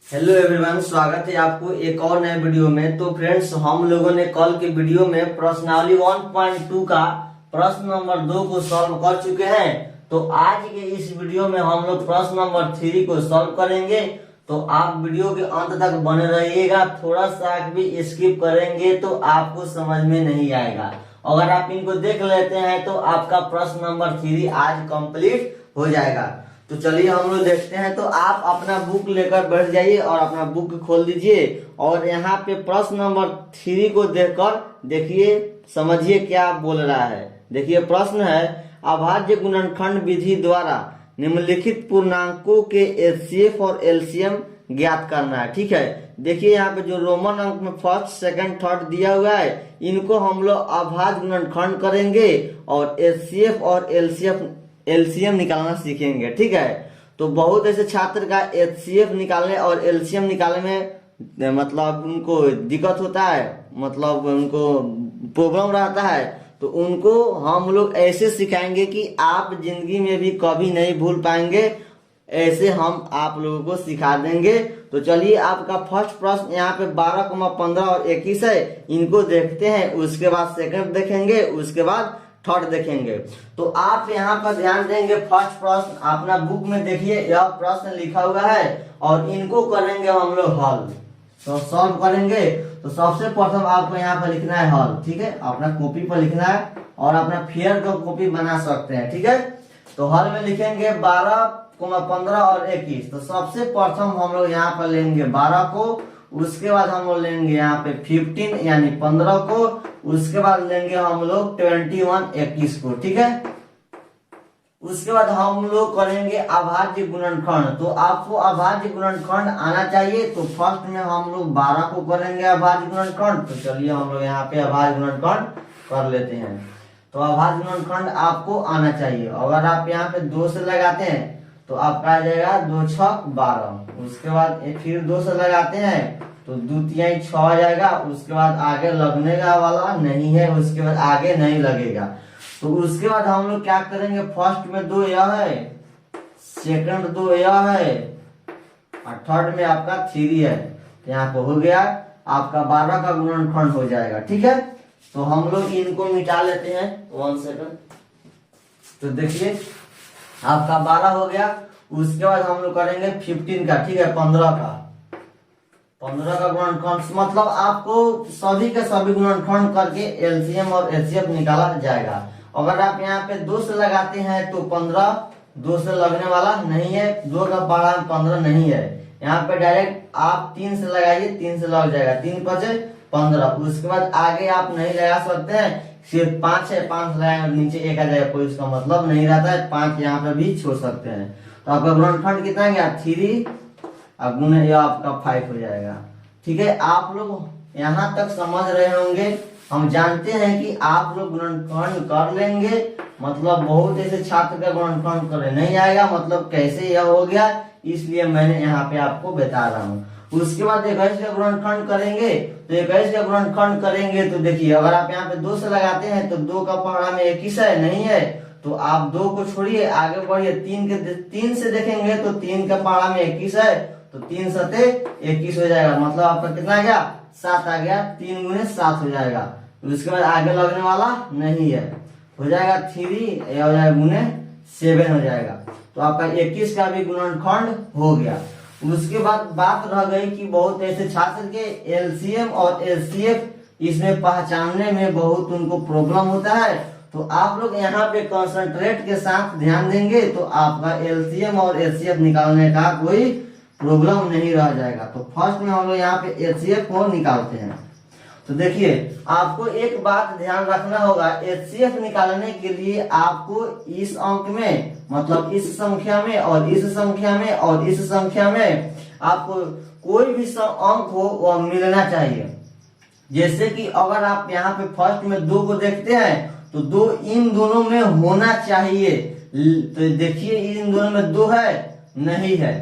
Hello everyone, स्वागत है आपको एक और नए वीडियो में। तो फ्रेंड्स, हम लोगों ने कल के वीडियो में प्रश्नावली 1.2 का प्रश्न नंबर 2 को सॉल्व कर चुके हैं। तो आज के इस वीडियो में हम लोग प्रश्न नंबर 3 को सॉल्व करेंगे। तो आप वीडियो के अंत तक बने रहिएगा। थोड़ा सा भी स्किप करेंगे तो आपको समझ में नहीं आएगा। अगर आप इनको देख लेते हैं तो आपका प्रश्न नंबर 3 आज कंप्लीट हो जाएगा। तो चलिए हम लोग देखते हैं। तो आप अपना बुक लेकर बैठ जाइए और अपना बुक खोल दीजिए और यहाँ पे प्रश्न नंबर 3 को देखकर देखिए, समझिए क्या बोल रहा है। देखिए प्रश्न है, अभाज्य गुणनखंड विधि द्वारा निम्नलिखित पूर्णांकों के एचसीएफ और एलसीएम ज्ञात करना है। ठीक है, देखिए यहाँ पे जो रोमन अंक में फर्स्ट सेकंड थर्ड दिया हुआ है, इनको हम लोग अभाज्य गुणनखंड करेंगे और एचसीएफ और एलसीएम निकालना सीखेंगे। ठीक है, तो बहुत ऐसे छात्र का एचसीएफ निकालने और एलसीएम निकालने में मतलब उनको दिक्कत होता है, मतलब उनको प्रॉब्लम रहता है। तो उनको हम लोग ऐसे सिखाएंगे कि आप जिंदगी में भी कभी नहीं भूल पाएंगे। ऐसे हम आप लोगों को सिखा देंगे। तो चलिए, आपका फर्स्ट प्रश्न यहाँ पे 12, 15 और 21 है। इनको देखते हैं, उसके बाद सेकंड देखेंगे, उसके बाद थर्ड देखेंगे। तो आप यहाँ पर ध्यान देंगे। फर्स्ट प्रश्न अपना बुक में देखिए, यह प्रश्न लिखा हुआ है और इनको करेंगे हम लोग हल। तो सॉल्व करेंगे। तो सबसे प्रथम आपको यहाँ पर लिखना है हल। ठीक है, अपना कॉपी पर लिखना है और अपना फेयर का कॉपी बना सकते हैं। ठीक है, तो हल में लिखेंगे 12, 15 और 21। तो सबसे प्रथम हम लोग यहाँ पर लेंगे 12 को, उसके बाद हम लोग लेंगे यहाँ पे 15 यानी 15 को, उसके बाद लेंगे हम लोग 21 21 को। ठीक है, उसके बाद हम लोग करेंगे अभाज्य गुणनखंड। तो आपको अभाज्य गुणनखंड आना चाहिए। तो फर्स्ट में हम लोग 12 को करेंगे अभाज्य गुणनखंड। तो चलिए हम लोग यहाँ पे अभाज्य गुणनखंड कर लेते हैं। तो अभाज्य गुणनखंड आपको आना चाहिए। अगर आप यहाँ पे 2 से लगाते हैं तो आपका आ जाएगा 2 छक 12। उसके बाद फिर 2 से लगाते हैं तो 2 तिहाई 6 आ जाएगा। उसके बाद आगे लगने का वाला नहीं है, उसके बाद आगे नहीं लगेगा। तो उसके बाद हम लोग क्या करेंगे, फर्स्ट में 2 यह है, सेकंड 2 यह है और थर्ड में आपका 3 है। तो यहाँ पे हो गया आपका 12 का गुणनखंड हो जाएगा। ठीक है, तो हम लोग इनको मिटा लेते हैं। 1 सेकंड। तो देखिए आपका 12 हो गया। उसके बाद हम लोग करेंगे 15 का। ठीक है, 15 का गुणनखंड, मतलब आपको सभी के सभी गुणनखंड करके एलसीएम और एचसीएफ निकाला जाएगा। अगर आप यहाँ पे 2 से लगाते हैं तो 15, 2 से लगने वाला नहीं है, 2 का 12 15 नहीं है। यहाँ पे डायरेक्ट आप 3 से लगाइए, 3 से लग जाएगा, 3 5 15। उसके बाद आगे आप नहीं लगा सकते हैं, सिर्फ 5 है, 5 लगाएंगे नीचे 1 आ जाएगा, कोई उसका मतलब नहीं रहता है। 5 यहाँ पे भी छोड़ सकते हैं। तो आपका गुणनखंड कितना गया 3 और गुणे यह आपका 5 हो जाएगा। ठीक है, आप लोग यहाँ तक समझ रहे होंगे। हम जानते हैं कि आप लोग गुणनखंड कर लेंगे, मतलब बहुत ऐसे छात्र का गुणनखंड करने नहीं आएगा, मतलब कैसे यह हो गया, इसलिए मैंने यहाँ पे आपको बता रहा हूँ। उसके बाद 21 का गुणनखंड करेंगे। तो 21 का गुणनखंड करेंगे तो देखिए, अगर आप यहाँ पे 2 से लगाते हैं तो 2 का पहाड़ा में 21 है, नहीं है, तो आप 2 को छोड़िए, आगे बढ़िए। 3 से देखेंगे तो 3 का पहाड़ा में 21 है, तो 3 सते 21 हो जाएगा। मतलब आपका कितना आ गया 7 आ गया, 3 गुणे 7 हो जाएगा। उसके बाद आगे लगने वाला नहीं है, हो जाएगा 3 या हो जाएगा गुणे 7 हो जाएगा। तो आपका 21 का भी गुणनखंड हो गया। उसके बाद बात रह गई कि बहुत ऐसे छात्र के एलसीएम और एचसीएफ इसमें पहचानने में बहुत उनको प्रॉब्लम होता है। तो आप लोग यहाँ पे कंसंट्रेट के साथ ध्यान देंगे तो आपका एलसीएम और एचसीएफ निकालने का कोई प्रॉब्लम नहीं रह जाएगा। तो फर्स्ट में हम लोग यहाँ पे एचसीएफ को निकालते हैं। तो देखिए, आपको एक बात ध्यान रखना होगा, एचसीएफ निकालने के लिए आपको इस अंक में, मतलब इस संख्या में और इस संख्या में और इस संख्या में आपको कोई भी अंक हो वह मिलना चाहिए। जैसे कि अगर आप यहाँ पे फर्स्ट में 2 को देखते हैं तो 2 इन दोनों में होना चाहिए। तो देखिए इन दोनों में 2 है, नहीं है।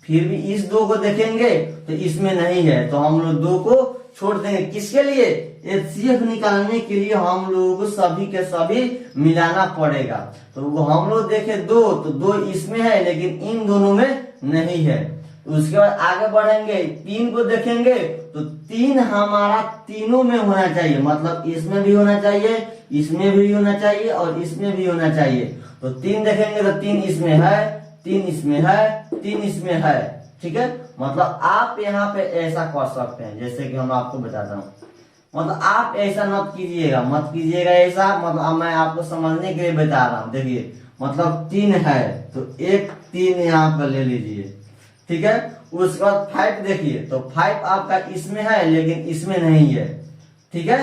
फिर भी इस 2 को देखेंगे तो इसमें नहीं है, तो हम लोग 2 को छोड़ देंगे। किसके लिए, एचसीएफ निकालने के लिए हम लोगों को सभी के सभी मिलाना पड़ेगा। तो हम लोग देखे 2, तो 2 इसमें है लेकिन इन दोनों में नहीं है। उसके बाद आगे बढ़ेंगे, 3 को देखेंगे तो 3 हमारा तीनों में होना चाहिए, मतलब इसमें भी होना चाहिए, इसमें भी होना चाहिए और इसमें भी होना चाहिए। तो 3 देखेंगे तो 3 इसमें है, 3 इसमें है, 3 इसमें है। ठीक है, मतलब आप यहाँ पे ऐसा कर सकते हैं, जैसे कि हम आपको बताता हूँ। मतलब आप ऐसा मत कीजिएगा ऐसा, मतलब मैं आपको समझने के लिए बता रहा हूँ। देखिए मतलब 3 है तो एक 3 यहाँ पर ले लीजिए। ठीक है, उसके बाद 5 देखिए तो 5 आपका इसमें है लेकिन इसमें नहीं है। ठीक है,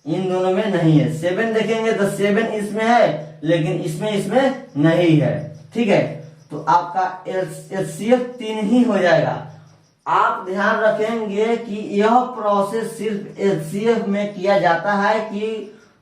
इन दोनों में नहीं है। 7 देखेंगे तो 7 इसमें है लेकिन इसमें नहीं है। ठीक है, तो आपका एचसीएफ 3 ही हो जाएगा। आप ध्यान रखेंगे कि यह प्रोसेस सिर्फ एचसीएफ में किया जाता है कि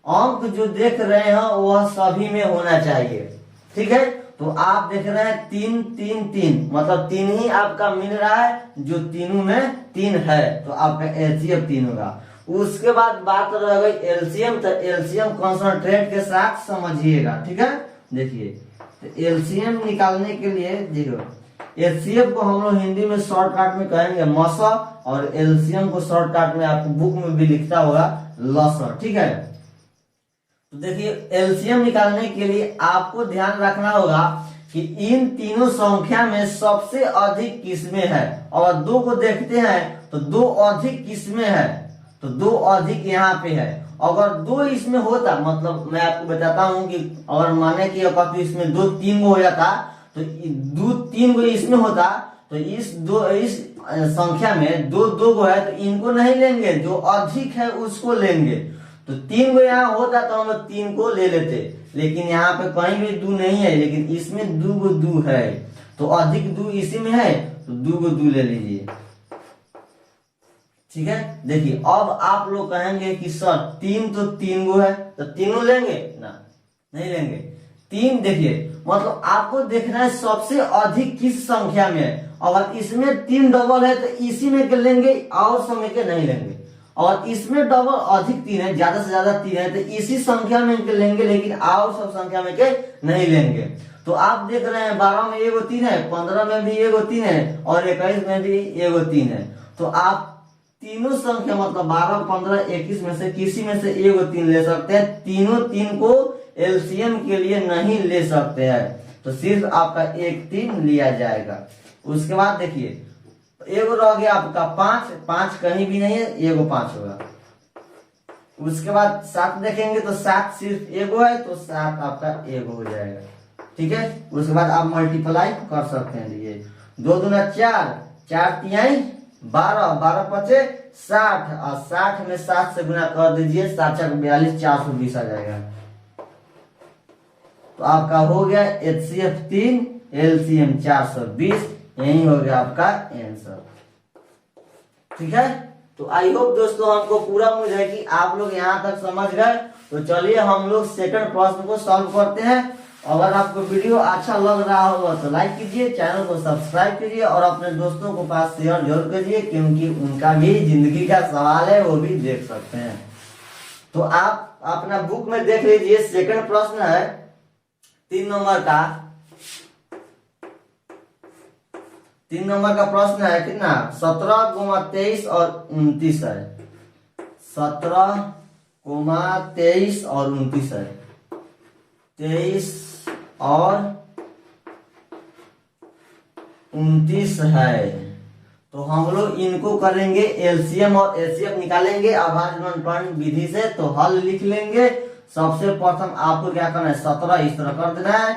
अंक जो देख रहे हैं वह सभी में होना चाहिए। ठीक है, तो आप देख रहे हैं 3 3 3, मतलब 3 ही आपका मिल रहा है, जो तीनों में 3 है, तो आपका एलसीएम 3 होगा। उसके बाद बात रह गई एलसीएम, तो एलसीएम कंसंट्रेट के साथ समझिएगा। ठीक है, देखिए तो एलसीएम निकालने के लिए देखो, एचसीएफ को हम लोग हिंदी में शॉर्टकट में कहेंगे मसा, और एलसीएम को शॉर्टकट में आपको बुक में भी लिखता होगा लसा। ठीक है, तो देखिए एलसीएम निकालने के लिए आपको ध्यान रखना होगा कि इन तीनों संख्या में सबसे अधिक किसमें है, और 2 को देखते हैं तो 2 अधिक किसमें है, तो 2 अधिक यहाँ पे है। अगर 2 इसमें होता, मतलब मैं आपको बताता हूँ कि अगर माने कि अगर इसमें 2 3 हो जाता, तो 2 3 को इसमें होता, तो इस संख्या में 2 2 को है तो इनको नहीं लेंगे, जो अधिक है उसको लेंगे। तो 3 को यहाँ होता तो हम लोग 3 को ले लेते, लेकिन यहाँ पे कहीं भी 2 नहीं है, लेकिन इसमें 2 को 2 है, तो अधिक 2 इसी में है, तो 2 को 2 ले लीजिए। ठीक है, देखिए अब आप लोग कहेंगे कि सर 3 तो 3 गो है, तो तीनों लेंगे ना, नहीं लेंगे। 3 देखिए मतलब आपको देखना है सबसे अधिक किस संख्या में है। अगर इसमें 3 डबल है तो इसी में के लेंगे, और समय के नहीं लेंगे। और इसमें डबल अधिक 3 है, ज्यादा से ज्यादा 3 है, तो इसी संख्या में के लेंगे, लेकिन और सब संख्या में के नहीं लेंगे। तो आप देख रहे हैं 12 में एगो 3 है, 15 में भी एगो 3 है, और 21 में भी एगो 3 है। तो आप तीनों संख्या मतलब 12 15 21 में से किसी में से एगो 3 ले सकते हैं, तीनों 3 को एलसीएम के लिए नहीं ले सकते हैं, तो सिर्फ आपका एक 3 लिया जाएगा। उसके बाद देखिए एगो रह गया आपका 5, 5 कहीं भी नहीं है, एगो 5 होगा। उसके बाद 7 देखेंगे तो 7 सिर्फ एगो है, तो 7 आपका एगो हो जाएगा। ठीक है, उसके बाद आप मल्टीप्लाई कर सकते हैं। ये 2 दूना 4, 4 तिहाई 12, 12 पचे 60, और 60 में 7 से गुना कर दीजिए, 7 4 42, 420 आ जाएगा। तो आपका हो गया एचसीएफ 3, एलसीएम 420, यही हो गया आपका आंसर। ठीक है, तो आई होप दोस्तों हमको पूरा उम्मीद है कि आप लोग यहाँ तक समझ गए। तो चलिए हम लोग सेकंड प्रश्न को सॉल्व करते हैं। अगर आपको वीडियो अच्छा लग रहा होगा तो लाइक कीजिए, चैनल को सब्सक्राइब कीजिए, और अपने दोस्तों को पास शेयर जरूर कीजिए, क्योंकि उनका भी जिंदगी का सवाल है, वो भी देख सकते हैं। तो आप अपना बुक में देख लीजिए, सेकंड प्रश्न है 3 नंबर का। 3 नंबर का प्रश्न है कितना, 17, 23 और 29 है। 17, 23 और 29 है। 23 और 29 है, तो हम लोग इनको करेंगे एलसीएम और एचसीएफ निकालेंगे अभाज्य गुणनफल विधि से। तो हल लिख लेंगे। सबसे प्रथम आपको क्या करना है, 17 इस तरह कर देना है,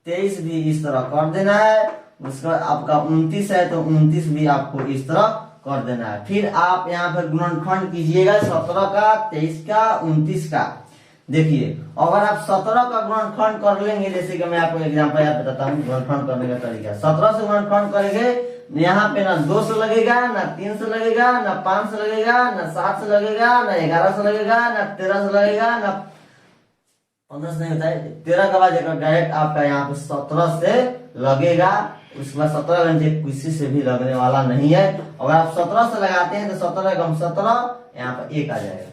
23 भी इस तरह कर देना है, उसका आपका 29 है तो 29 भी आपको इस तरह कर देना है। फिर आप यहाँ पर गुणनखंड कीजिएगा 17 का, 23 का, 29 का। देखिए अगर आप 17 का गुणनखंड कर लेंगे, जैसे कि मैं आपको एग्जांपल याद बताता हूँ गुणनखंड करने का तरीका। 17 से गुणनखंड करेंगे, यहाँ पे ना 2 से लगेगा, ना 3 से लगेगा, ना 5 से लगेगा, ना 7 से लगेगा, ना 11 से लगेगा, ना 13 से लगेगा, ना 15 से नहीं होता है। 13 के बाद डायरेक्ट आपका यहाँ पे 17 से लगेगा। उसके बाद 17 घंटे किसी से भी लगने वाला नहीं है। अगर आप 17 से लगाते हैं तो 17 कम 17 यहाँ पर 1 आ जाएगा।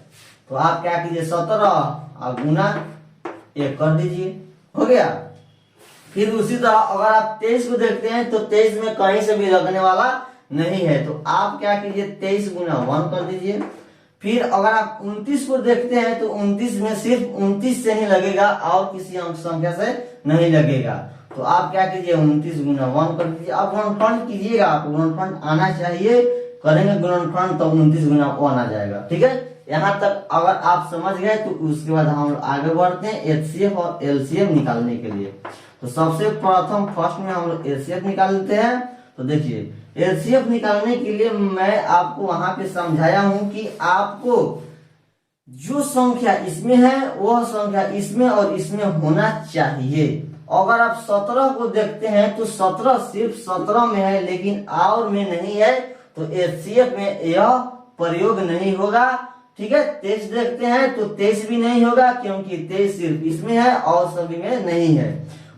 तो आप क्या कीजिए, 17 और गुना 1 कर दीजिए, हो गया। फिर उसी तरह अगर आप 23 को देखते हैं तो 23 में कहीं से भी लगने वाला नहीं है, तो आप क्या कीजिए 23 गुना 1 कर दीजिए। फिर अगर आप 29 को देखते हैं तो 29 में सिर्फ 29 से ही लगेगा और किसी अंक संख्या से नहीं लगेगा, तो आप क्या कीजिए 29 गुना 1 कर दीजिए। आप गुणनफल कीजिएगा, आपको गुणनफल आना चाहिए, करेंगे गुणनफल तो 29 गुना 1 आ जाएगा। ठीक है, यहाँ तक अगर आप समझ गए तो उसके बाद हम आगे बढ़ते हैं एचसीएफ और एलसीएम निकालने के लिए। तो सबसे प्रथम फर्स्ट में हम लोग एचसीएफ निकाल लेते हैं। तो देखिए एचसीएफ निकालने के लिए मैं आपको वहां पे समझाया हूं कि आपको जो संख्या इसमें है वह संख्या इसमें और इसमें होना चाहिए। अगर आप 17 को देखते हैं तो 17 सिर्फ 17 में है लेकिन और में नहीं है, तो एचसीएफ में यह प्रयोग नहीं होगा। ठीक है, 23 देखते हैं तो 23 भी नहीं होगा क्योंकि 23 सिर्फ इसमें है और सभी में नहीं है।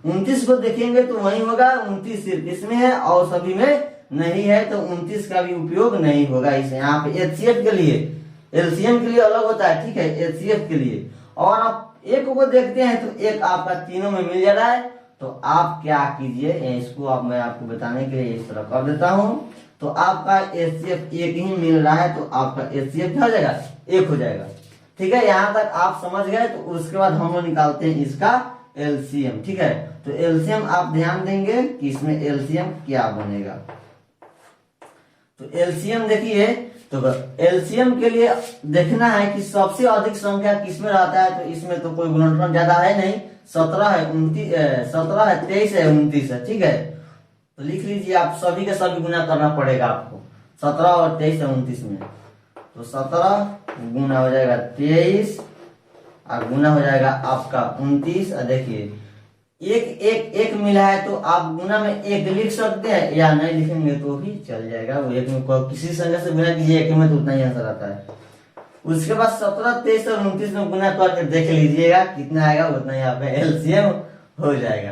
29 को देखेंगे तो वही होगा, 29 सिर्फ इसमें है और सभी में नहीं है, तो 29 का भी उपयोग नहीं होगा इसे। यहाँ पे एचसीएफ के लिए, एलसीएम के लिए अलग होता है। ठीक है, एचसीएफ के लिए। और आप एक को देखते हैं तो एक आपका तीनों में मिल जा रहा है, तो आप क्या कीजिए, इसको आप मैं आपको बताने के लिए इस तरह कर देता हूँ। तो आपका एचसीएफ एक ही मिल रहा है, तो आपका एचसीएफ क्या हो जाएगा, एक हो जाएगा। ठीक है, यहाँ तक आप समझ गए। तो उसके बाद हम लोग निकालते हैं इसका एलसीएम। ठीक है, तो एलसीएम आप ध्यान देंगे कि इसमें एलसीएम क्या बनेगा। तो एलसीएम देखिए, तो एलसीएम के लिए देखना है कि सबसे अधिक संख्या किसमें रहता है, तो इसमें तो कोई गुणनफल ज्यादा है नहीं, 17 है, 17 है, 23 है, 29 है। ठीक है, तो लिख लीजिए, आप सभी के सभी गुना करना पड़ेगा आपको, 17 और 23 है 29 में। तो 17 गुना हो जाएगा 23 और गुना हो जाएगा आपका 29। और देखिए एक एक एक मिला है तो आप गुना में एक लिख सकते हैं या नहीं लिखेंगे तो भी चल जाएगा। वो एक में किसी संख्या से गुना कीजिए, एक में तो उतना ही आंसर आता है। उसके बाद 17, 23 और 29 में गुना करके देख लीजिएगा कितना आएगा, उतना ही यहाँ पे एलसीएम हो जाएगा।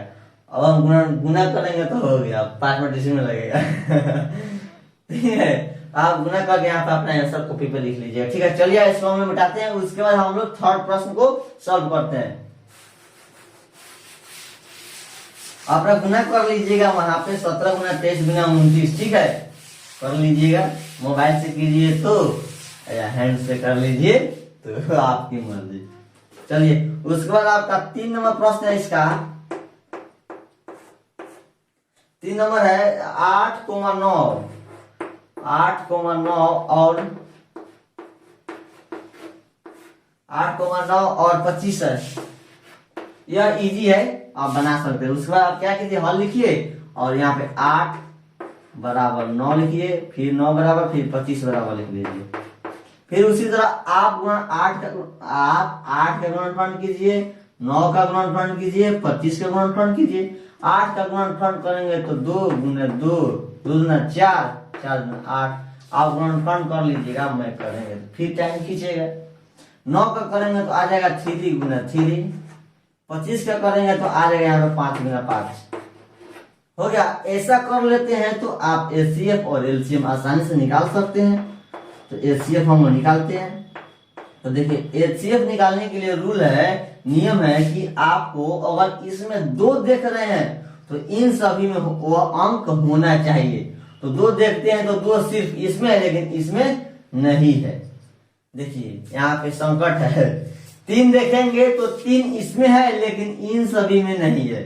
अब हम गुना करेंगे तो हो गया, 5 मिनट इसी में लगेगा। ठीक है, आप गुना करके यहाँ पे अपना आंसर कॉपी पे लिख लीजिएगा। ठीक है, चलिए इसको हम मिटाते हैं। उसके बाद हम लोग थर्ड प्रश्न को सॉल्व करते हैं। आप गुना कर लीजिएगा वहां पे 17 गुना 23 गुना 29। ठीक है, कर लीजिएगा, मोबाइल से कीजिए तो या हैंड से कर लीजिए, तो आपकी मर्जी। चलिए उसके बाद आपका 3 नंबर प्रश्न है। इसका 3 नंबर है 8,9 और 8,9 और 25 है। यह इजी है, आप बना सकते हैं। उसके बाद आप क्या कीजिए, हल लिखिए और यहाँ पे 8 बराबर 9 लिखिए, फिर 9 बराबर, फिर 25 बराबर लिख लीजिए। फिर उसी तरह आप 8 का गुणनफल कीजिए, 9 का गुणनफल कीजिए, 25 का गुणनफल कीजिए। 8 का गुणनफल करेंगे तो 2 गुना 2, 2 गुना 4, 4 गुना 8। आप गुणनफल कर लीजिएगा, मैं करेंगे फिर टाइम खींचेगा। 9 का करेंगे तो आ जाएगा 3 गुना 3। 25 का करेंगे तो आ जाएगा यहाँ पे 5 गुना 5। हो गया। ऐसा कर लेते हैं तो आप एचसीएफ और एलसीएम आसानी से निकाल सकते हैं। तो एचसीएफ हम निकालते हैं। तो देखिए एचसीएफ निकालने के लिए रूल है, नियम है कि आपको अगर इसमें 2 देख रहे हैं तो इन सभी में वो अंक होना चाहिए। तो 2 देखते हैं तो 2 सिर्फ इसमें है लेकिन इसमें नहीं है। देखिए यहाँ पे संकट है। 3 देखेंगे तो 3 इसमें है लेकिन इन सभी में नहीं है।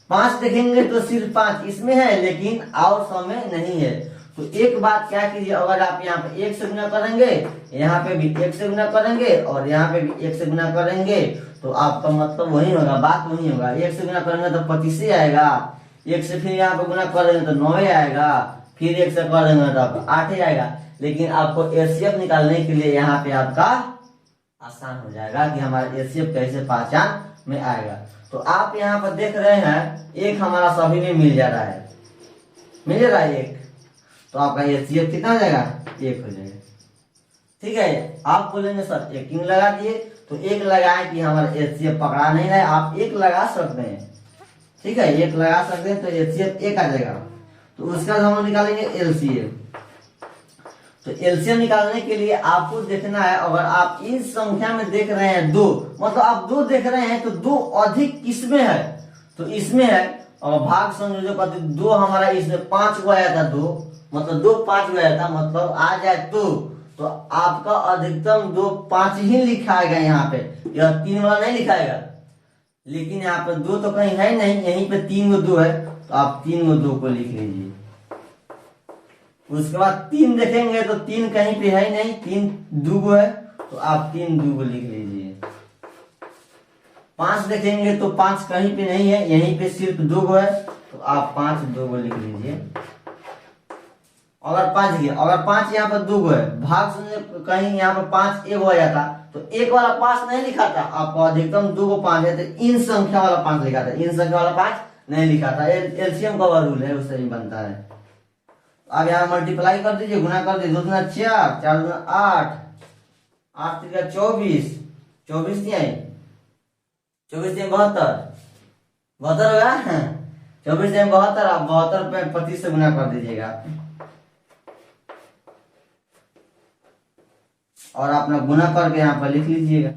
5 देखेंगे तो सिर्फ 5 इसमें है लेकिन और सब में नहीं है। तो एक बात क्या कीजिए, अगर आप यहाँ पे 1 से गुना करेंगे, यहाँ पे भी 1 से गुना करेंगे और यहाँ पे भी 1 से गुना करेंगे तो आपका मतलब वही होगा, बात वही होगा। 1 से गुना करेंगे तो 25 आएगा, 1 से फिर यहाँ पे गुना करेंगे तो 9 आएगा, फिर 1 से करेंगे तो आपको 8 आएगा। लेकिन आपको एचसीएफ निकालने के लिए यहाँ पे आपका आसान हो जाएगा कि हमारा एचसीएफ कैसे पहचान में आएगा। तो आप यहाँ पर देख रहे हैं 1 हमारा सभी में मिल जा रहा है, मिल जा रहा है 1, तो आपका एचसीएफ कितना हो जाएगा, 1 हो जाएगा। ठीक है, आप बोलेंगे सर 1 क्यों लगा दिए, तो 1 लगाए कि हमारा एचसीएफ पकड़ा नहीं रहा है। आप 1 लगा सकते हैं, ठीक है, 1 लगा सकते हैं तो एचसीएफ 1 आ जाएगा। तो उसका हम निकालेंगे एलसीएम। तो एलसीएम निकालने के लिए आपको देखना है, अगर आप इस संख्या में देख रहे हैं 2, मतलब आप 2 देख रहे हैं तो 2 अधिक किसमें है, तो इसमें है। और भाग संयोजक कहते दो हमारा इसमें 5 को आया था, दो मतलब दो 5 को आया था, मतलब आ जाए तो आपका अधिकतम दो 5 ही लिखाएगा यहाँ पे, यह 3 वाला नहीं लिखाएगा। लेकिन यहाँ पे दो तो कहीं है नहीं, यहीं पे 3 गो 2 है, तो आप 3 गो 2 को लिख लीजिए। उसके बाद 3 देखेंगे तो 3 कहीं पे है नहीं, 3 2 गो है, तो आप 3 2 को लिख लीजिए। 5 देखेंगे तो 5 कहीं पे नहीं है, यहीं पे सिर्फ 2 गो है, तो आप 5 2 को लिख लीजिए। अगर 5 यहाँ पर 2 गो है, भाग संयोजक कहीं यहाँ पर 5 एक हो जाता तो एक वाला 5 नहीं लिखा था, आपको अधिकतम 2 को 5 है तो इन संख्या वाला 5 लिखा था, इन संख्या वाला 5 नहीं लिखा था। एलसीएम का रूल है, उससे ही बनता है। अब यहाँ मल्टीप्लाई कर दीजिए, गुना कर दीजिए, 2 दूना 4, 4 दूना 8, 8 3 24, 24 नहीं आई, 24 3 72, 72 होगा, 24 3 72, आप 72 पे 25 से गुना कर दीजिएगा और अपना गुना करके यहाँ पर लिख लीजिएगा।